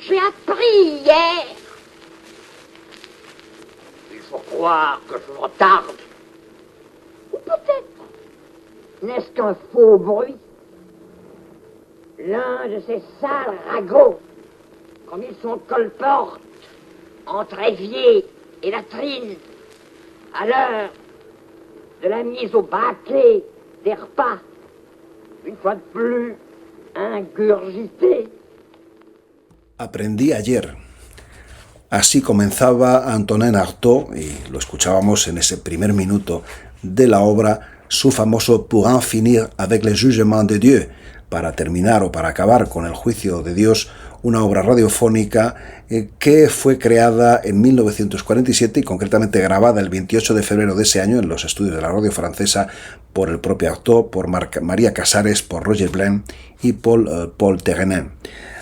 J'ai appris hier. Il faut croire que je m'entarde. Ou peut-être n'est-ce qu'un faux bruit. L'un de ces sales ragots, comme ils sont colportes, entre évier et latrine, à l'heure de la mise au bâclé des repas, une fois de plus, ingurgité. Aprendí ayer. Así comenzaba Antonin Artaud, y lo escuchábamos en ese primer minuto de la obra, su famoso Pour en finir avec le jugement de Dieu, para terminar o para acabar con el juicio de Dios, una obra radiofónica que fue creada en 1947 y concretamente grabada el 28 de febrero de ese año en los estudios de la radio francesa por el propio Artaud, por María Casares, por Roger Blain y por Paul Terenin.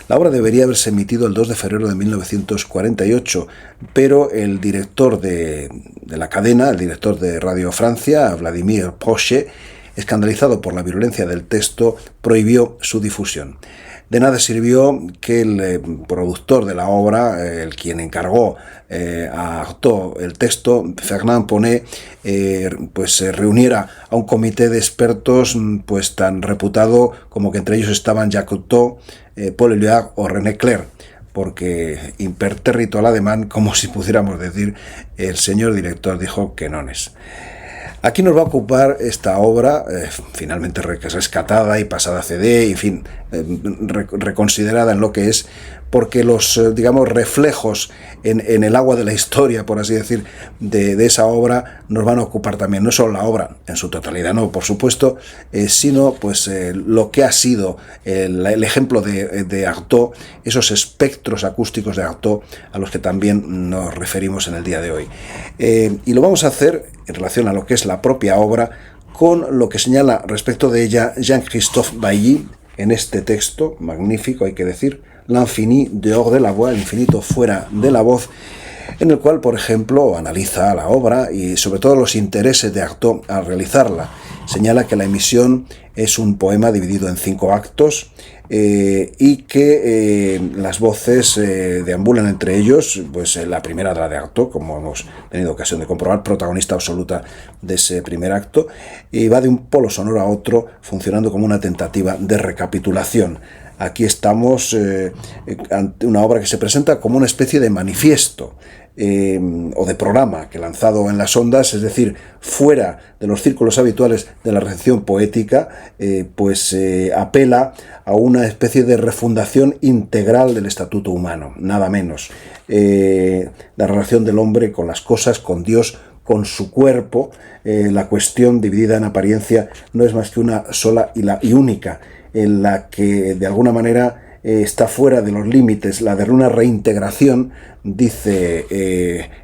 La obra debería haberse emitido el 2 de febrero de 1948, pero el director de la cadena, el director de Radio Francia, Vladimir Prochet, escandalizado por la virulencia del texto, prohibió su difusión. De nada sirvió que el productor de la obra, el quien encargó a Artaud el texto, Fernand Ponnet, reuniera a un comité de expertos pues tan reputado como que entre ellos estaban Jacques Cousteau, Paul Éluard o René Clair, porque impertérrito al ademán, como si pudiéramos decir, el señor director dijo que no es. Aquí nos va a ocupar esta obra, finalmente rescatada y pasada a CD, en fin, reconsiderada en lo que es, porque los, digamos, reflejos en el agua de la historia, por así decir, de esa obra nos van a ocupar también, no solo la obra en su totalidad, no, por supuesto, sino pues lo que ha sido el ejemplo de Artaud, esos espectros acústicos de Artaud a los que también nos referimos en el día de hoy. Y lo vamos a hacer en relación a lo que es la propia obra, con lo que señala respecto de ella Jean-Christophe Bailly en este texto magnífico, hay que decir, L'infini dehors de la voix, el infinito fuera de la voz, en el cual, por ejemplo, analiza la obra y sobre todo los intereses de Artaud al realizarla. Señala que la emisión es un poema dividido en 5 actos y que las voces deambulan entre ellos, pues la primera de la de Artaud, como hemos tenido ocasión de comprobar, protagonista absoluta de ese primer acto, y va de un polo sonoro a otro, funcionando como una tentativa de recapitulación. Aquí estamos ante una obra que se presenta como una especie de manifiesto o de programa que, lanzado en las ondas, es decir, fuera de los círculos habituales de la recepción poética, apela a una especie de refundación integral del estatuto humano, nada menos. La relación del hombre con las cosas, con Dios, con su cuerpo, la cuestión dividida en apariencia no es más que una sola y única, en la que de alguna manera está fuera de los límites, la de una reintegración, dice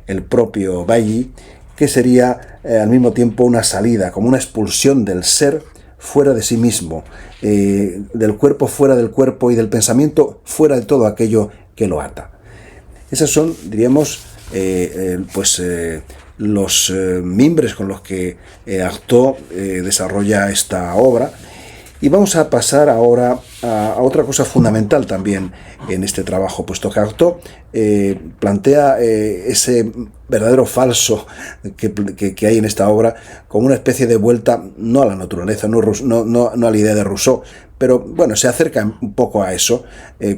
el propio Bailly, que sería al mismo tiempo una salida, como una expulsión del ser fuera de sí mismo, del cuerpo fuera del cuerpo y del pensamiento fuera de todo aquello que lo ata. Esas son, diríamos, los mimbres con los que Artaud desarrolla esta obra. Y vamos a pasar ahora a otra cosa fundamental también en este trabajo, puesto que Artaud plantea ese verdadero falso que hay en esta obra como una especie de vuelta, no a la naturaleza, no a la idea de Rousseau, pero bueno, se acerca un poco a eso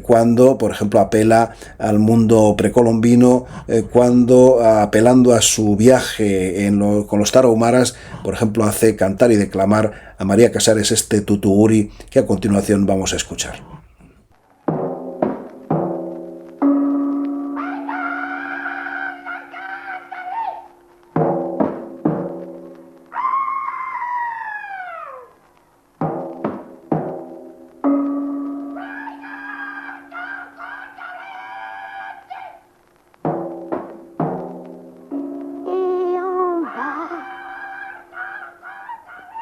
cuando, por ejemplo, apela al mundo precolombino, cuando apelando a su viaje con los tarahumaras, por ejemplo, hace cantar y declamar a María Casares este tutuguri que a continuación vamos a escuchar.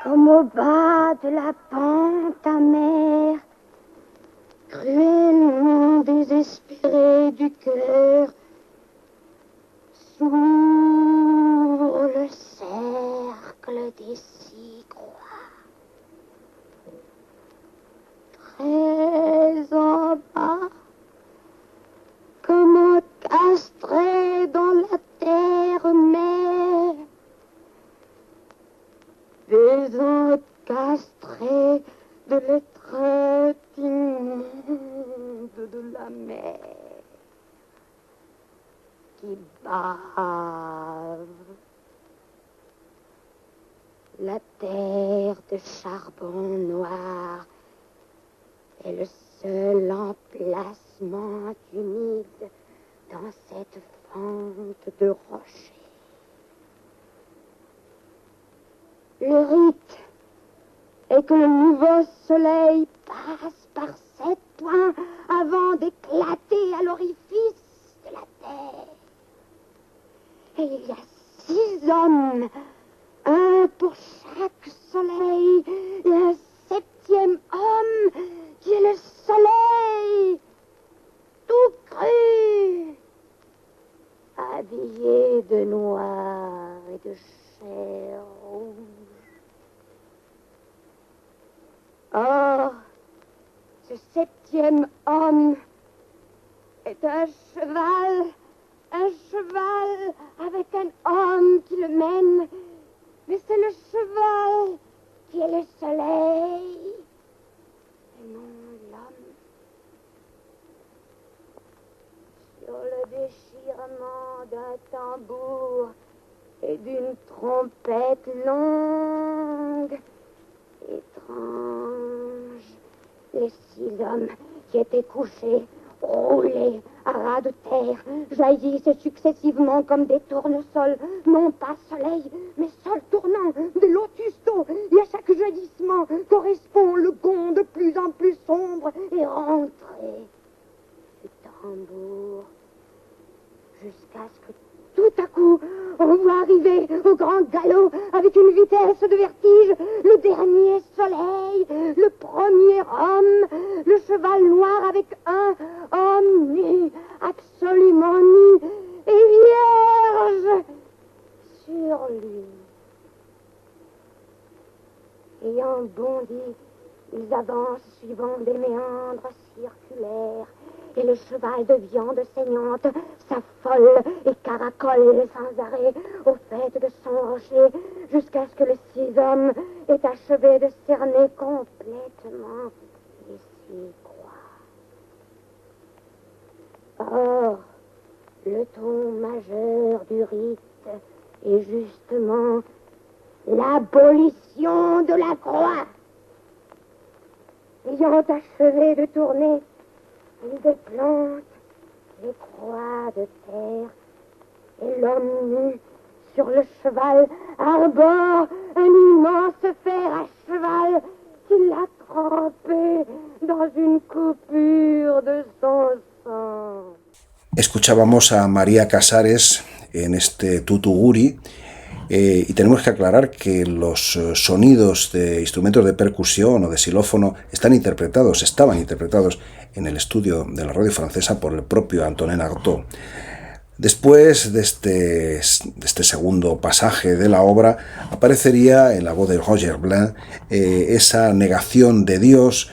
Comme au bas de la pente amère, qui bave. La terre de charbon noir est le seul emplacement humide dans cette fente de rochers. Le rite est que le nouveau soleil passe par 7 points avant d'éclater à l'orifice de la terre. Et il y a 6 hommes, un pour chaque soleil, et un 7e homme qui est le soleil, tout cru, habillé de noir et de chair rouge. Or, ce 7e homme est un cheval avec un homme qui le mène, mais c'est le cheval qui est le soleil, et non l'homme. Sur le déchirement d'un tambour et d'une trompette longue, étrange, les 6 hommes qui étaient couchés, roulés à ras de terre, jaillissent successivement comme des tournesols, non pas soleil, mais sol tournant, de lotus d'eau, et à chaque jaillissement correspond le gond de plus en plus sombre et rentré du tambour, jusqu'à ce que tout à coup, on voit arriver au grand galop, avec une vitesse de vertige, le dernier soleil, le premier homme, le cheval noir avec un homme nu, absolument nu et vierge sur lui. Ayant bondi, ils avancent suivant des méandres circulaires, et le cheval de viande saignante s'affole et caracole sans arrêt au fait de son rocher, jusqu'à ce que les 6 hommes aient achevé de cerner complètement les 6 croix. Or, le ton majeur du rite est justement l'abolition de la croix. Ayant achevé de tourner, il déplante les croix de terre, et l'homme nu sur le cheval arbore un immense fer à cheval qu'il a trempé dans une coupure de son sang. Escuchábamos a María Casares en este tutuguri. Y tenemos que aclarar que los sonidos de instrumentos de percusión o de xilófono estaban interpretados en el estudio de la radio francesa por el propio Antonin Artaud. Después de este segundo pasaje de la obra, aparecería en la voz de Roger Blanc esa negación de Dios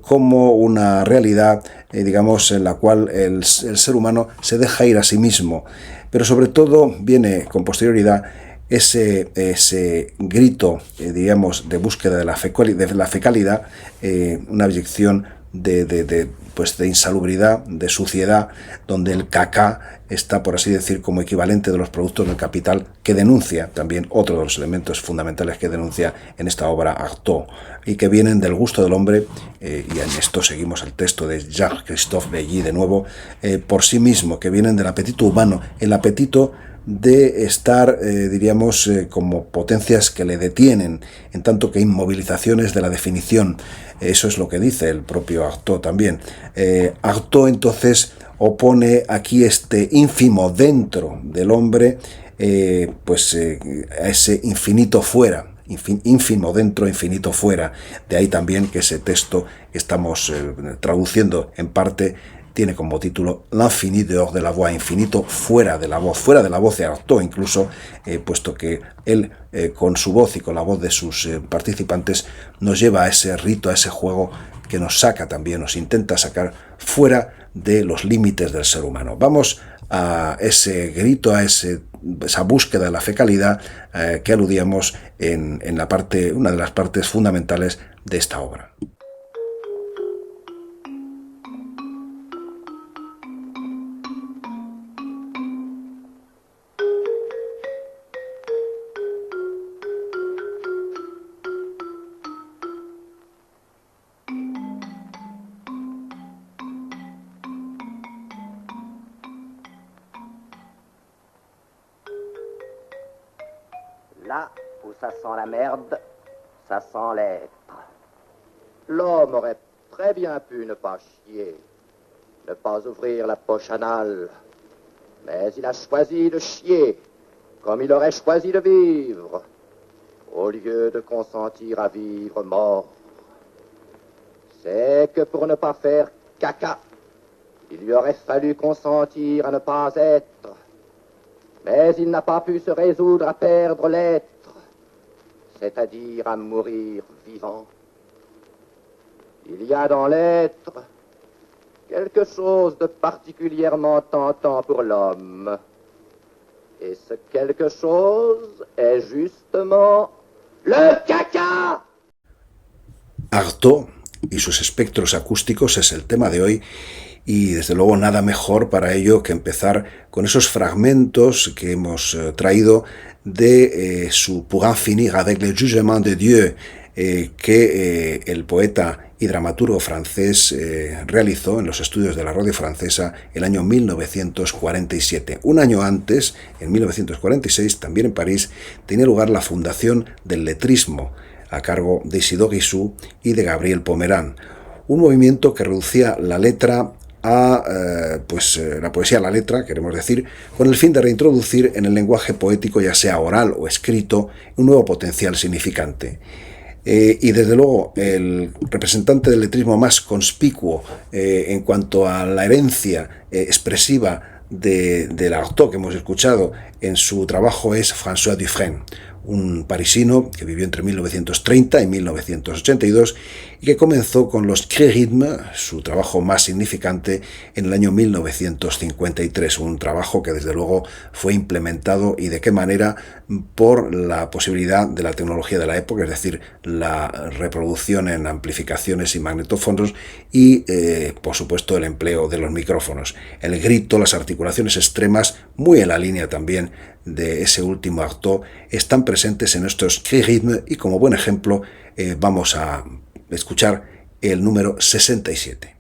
como una realidad, digamos, en la cual el ser humano se deja ir a sí mismo. Pero sobre todo viene con posterioridad ese grito, digamos, de búsqueda de la fecalidad, una abyección de insalubridad, de suciedad, donde el cacá está, por así decir, como equivalente de los productos del capital, que denuncia también otro de los elementos fundamentales que denuncia en esta obra Artaud, y que vienen del gusto del hombre, y en esto seguimos el texto de Jacques-Christophe Bailly de nuevo, por sí mismo, que vienen del apetito humano, el apetito de estar, diríamos, como potencias que le detienen, en tanto que inmovilizaciones de la definición. Eso es lo que dice el propio Artaud también. Artaud entonces opone aquí este ínfimo dentro del hombre, a ese infinito fuera, ínfimo dentro, infinito fuera. De ahí también que ese texto que estamos traduciendo en parte tiene como título L'infini dehors de la voix, infinito fuera de la voz de Artaud incluso, puesto que él con su voz y con la voz de sus participantes nos lleva a ese rito, a ese juego que nos saca también, nos intenta sacar fuera de los límites del ser humano. Vamos a ese grito, a esa búsqueda de la fecalidad que aludíamos en una de las partes fundamentales de esta obra. Là où ça sent la merde, ça sent l'être. L'homme aurait très bien pu ne pas chier, ne pas ouvrir la poche anale, mais il a choisi de chier, comme il aurait choisi de vivre, au lieu de consentir à vivre mort. C'est que pour ne pas faire caca, il lui aurait fallu consentir à ne pas être. Mais il n'a pas pu se résoudre à perdre l'être, c'est-à-dire à mourir vivant. Il y a dans l'être quelque chose de particulièrement tentant pour l'homme. Et ce quelque chose est justement le caca. Artaud y sus espectros acústicos es el tema de hoy, y desde luego nada mejor para ello que empezar con esos fragmentos que hemos traído de su Pour en finir avec le jugement de Dieu, que el poeta y dramaturgo francés realizó en los estudios de la radio francesa el año 1947. Un año antes, en 1946, también en París, tenía lugar la fundación del letrismo, a cargo de Isidore Guizou y de Gabriel Pomerán, un movimiento que reducía la letra a la poesía a la letra, queremos decir, con el fin de reintroducir en el lenguaje poético, ya sea oral o escrito, un nuevo potencial significante. Y desde luego el representante del letrismo más conspicuo en cuanto a la herencia expresiva de Artaud que hemos escuchado en su trabajo es François Dufresne, un parisino que vivió entre 1930 y 1982 y que comenzó con los Cris Rythmes, su trabajo más significante, en el año 1953, un trabajo que desde luego fue implementado, y de qué manera, por la posibilidad de la tecnología de la época, es decir, la reproducción en amplificaciones y magnetófonos y por supuesto el empleo de los micrófonos, el grito, las articulaciones extremas, muy en la línea también de ese último Artaud, están presentes en estos Cris Rythmes, y como buen ejemplo vamos a escuchar el número 67.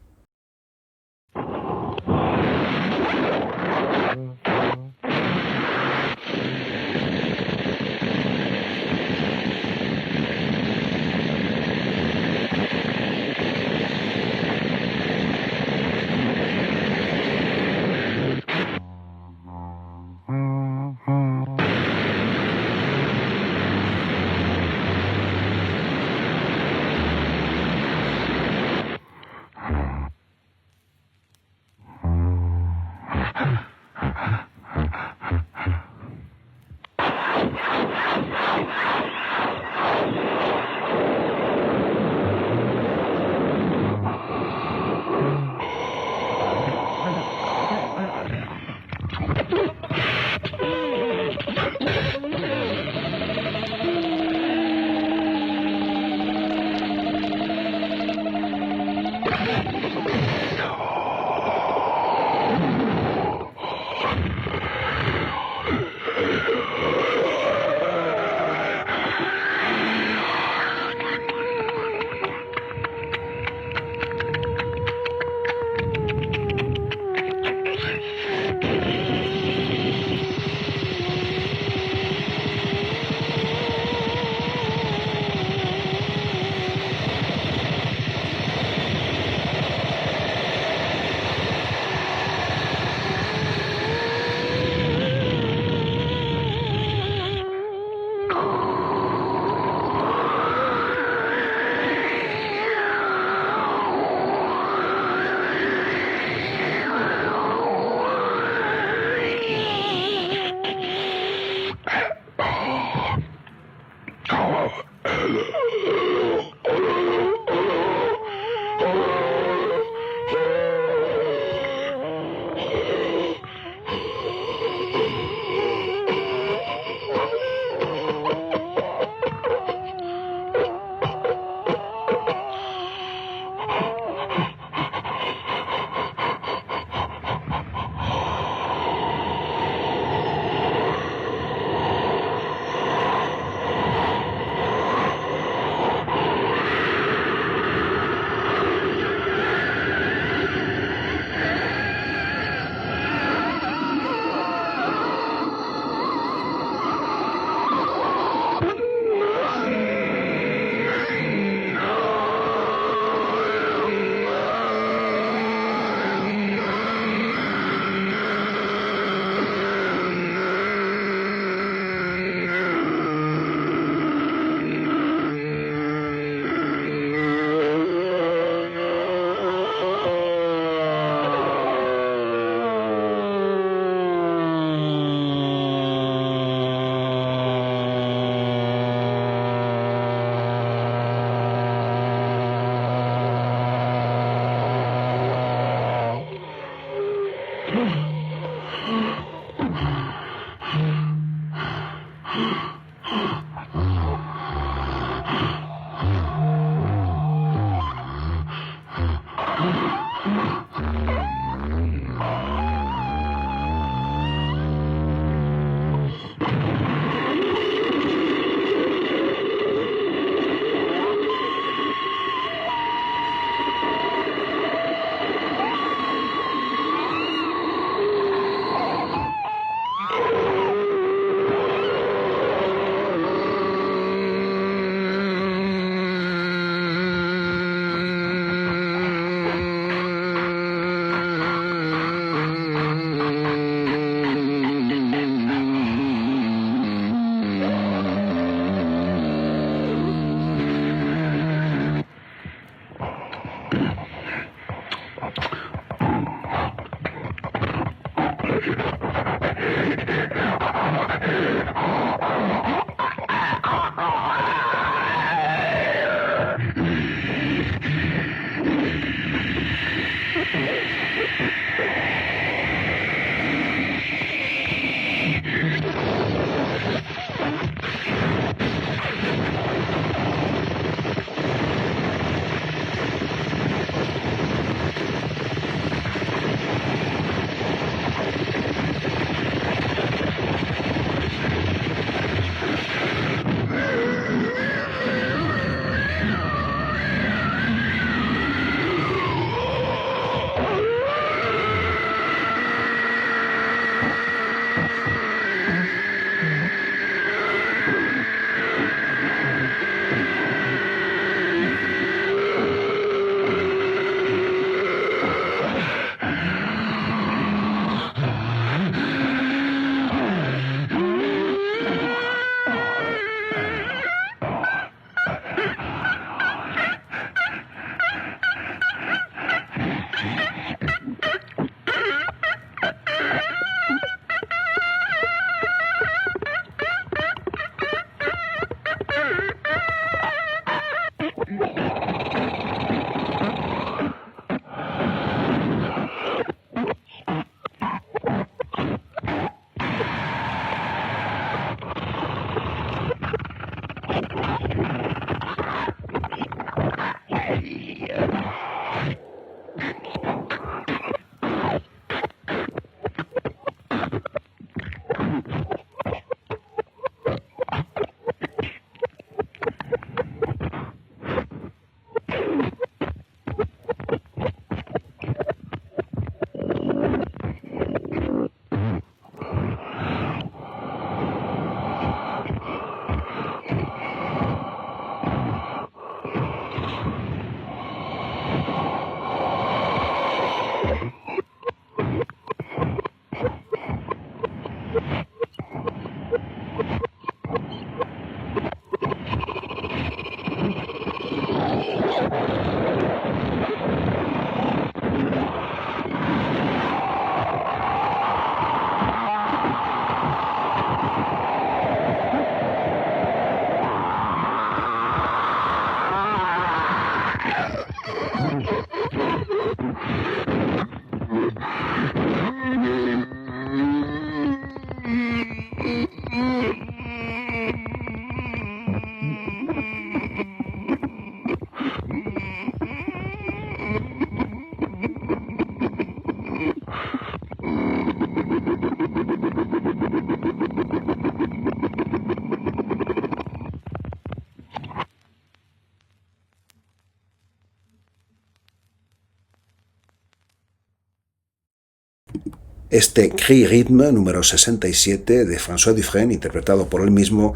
Este Cri Rythme número 67 de François Dufresne, interpretado por él mismo,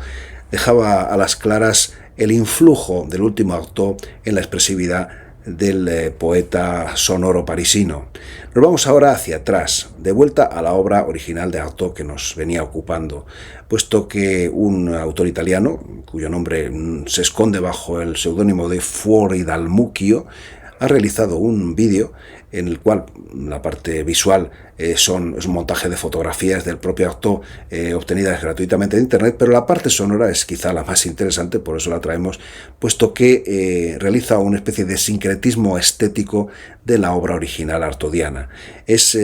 dejaba a las claras el influjo del último Artaud en la expresividad del poeta sonoro parisino. Nos vamos ahora hacia atrás, de vuelta a la obra original de Artaud que nos venía ocupando, puesto que un autor italiano, cuyo nombre se esconde bajo el seudónimo de Fuori dal Mucchio, ha realizado un vídeo en el cual la parte visual es un montaje de fotografías del propio Artaud obtenidas gratuitamente de internet, pero la parte sonora es quizá la más interesante, por eso la traemos, puesto que realiza una especie de sincretismo estético de la obra original artaudiana. Es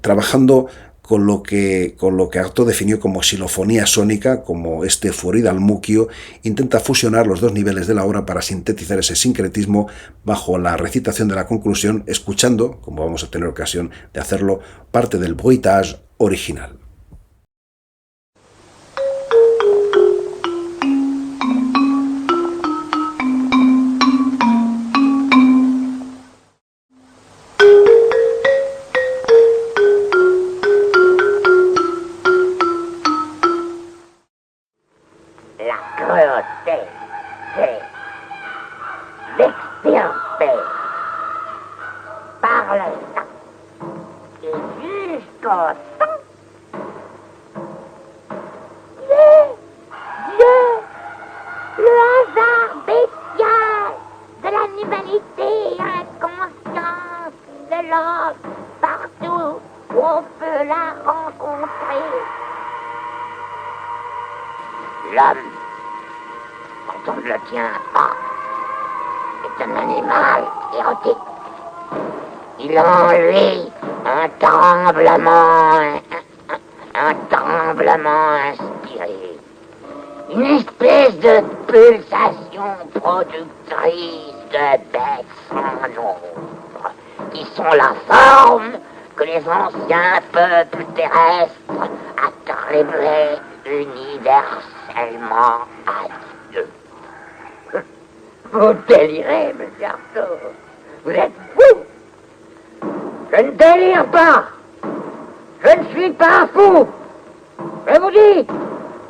trabajando con lo que Artaud definió como xilofonía sónica, como este Fuori dal Mucchio intenta fusionar los dos niveles de la obra para sintetizar ese sincretismo bajo la recitación de la conclusión, escuchando, como vamos a tener ocasión de hacerlo, parte del bruitage original. Cruauté, c'est l'extirper par le sang et jusqu'au sang. Dieu, le hasard bestial de la l'humanité inconsciente love partout où on peut la rencontrer. L'homme, quand on ne le tient pas, est un animal érotique. Il a en lui un tremblement inspiré, une espèce de pulsation productrice de bêtes sans nombre, qui sont la forme que les anciens peuples terrestres attribuaient universellement à Dieu. Vous délirez, monsieur Artaud. Vous êtes fou. Je ne délire pas. Je ne suis pas fou. Je vous dis,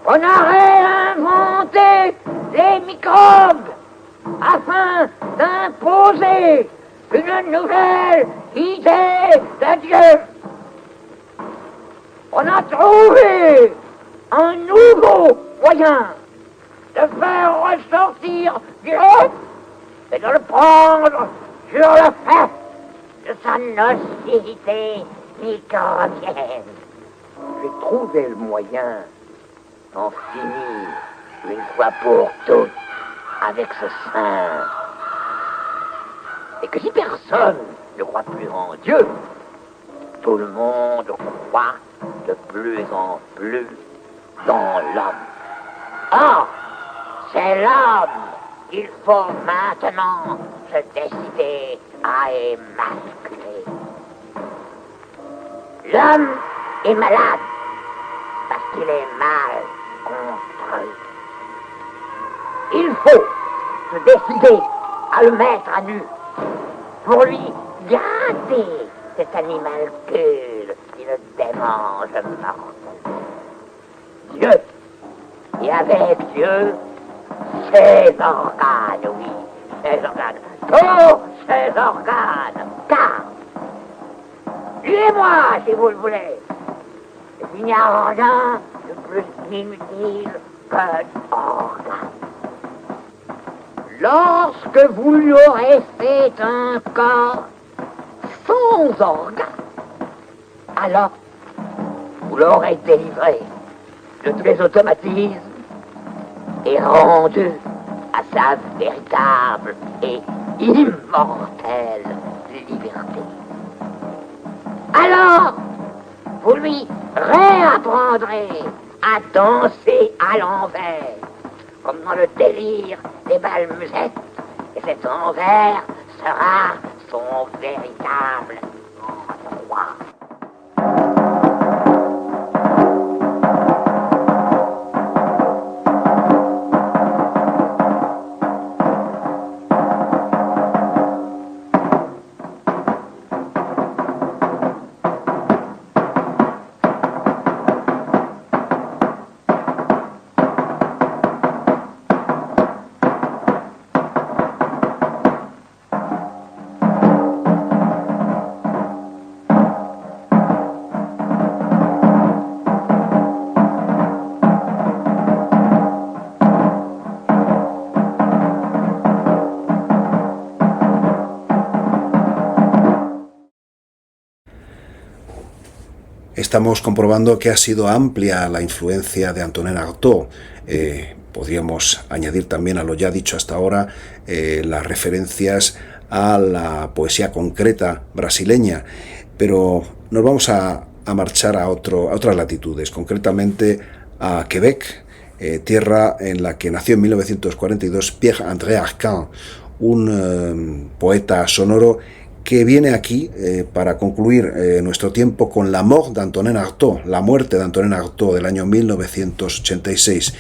on a réinventé les microbes afin d'imposer une nouvelle idée de Dieu. On a trouvé un nouveau moyen de faire ressortir Dieu et de le prendre sur le fait de sa nocivité microbienne. J'ai trouvé le moyen d'en finir une fois pour toutes avec ce saint. Et que si personne ne croit plus en Dieu, tout le monde croit de plus en plus dans l'homme. Or, c'est l'homme qu'il faut maintenant se décider à émasculer. L'homme est malade parce qu'il est mal construit. Il faut se décider à le mettre à nu pour lui gâter cet animalcule qui le démange mortellement. Dieu, et avec Dieu, ses organes, oui, ses organes, tous ses organes, car, lui et moi, si vous le voulez, il n'y a rien de plus inutile qu'un organe. Lorsque vous lui aurez fait un corps sans organes, alors vous l'aurez délivré de tous les automatismes et rendu à sa véritable et immortelle liberté. Alors, vous lui réapprendrez à danser à l'envers, comme dans le délire des bals musettes, et cet envers sera son véritable endroit. Estamos comprobando que ha sido amplia la influencia de Antonin Artaud. Podríamos añadir también a lo ya dicho hasta ahora las referencias a la poesía concreta brasileña, pero nos vamos a marchar a otras latitudes, concretamente a Quebec, tierra en la que nació en 1942 Pierre-André Arcan, un poeta sonoro que viene aquí para concluir nuestro tiempo con La mort d'Antonin Artaud, la muerte de Antonin Artaud del año 1986.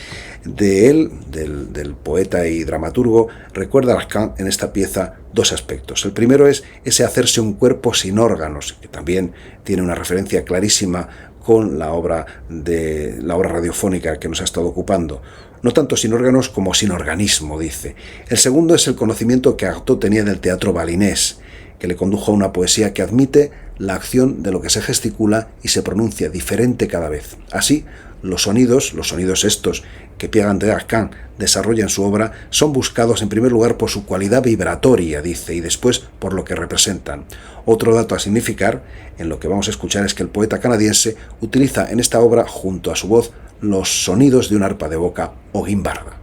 De él, del poeta y dramaturgo, recuerda Arcan en esta pieza dos aspectos. El primero es ese hacerse un cuerpo sin órganos, que también tiene una referencia clarísima con la obra radiofónica que nos ha estado ocupando. No tanto sin órganos como sin organismo, dice. El segundo es el conocimiento que Artaud tenía del teatro balinés, que le condujo a una poesía que admite la acción de lo que se gesticula y se pronuncia diferente cada vez. Así, los sonidos estos que Pierre André Arcan desarrolla en su obra son buscados en primer lugar por su cualidad vibratoria, dice, y después por lo que representan. Otro dato a significar en lo que vamos a escuchar es que el poeta canadiense utiliza en esta obra, junto a su voz, los sonidos de un arpa de boca o guimbarda.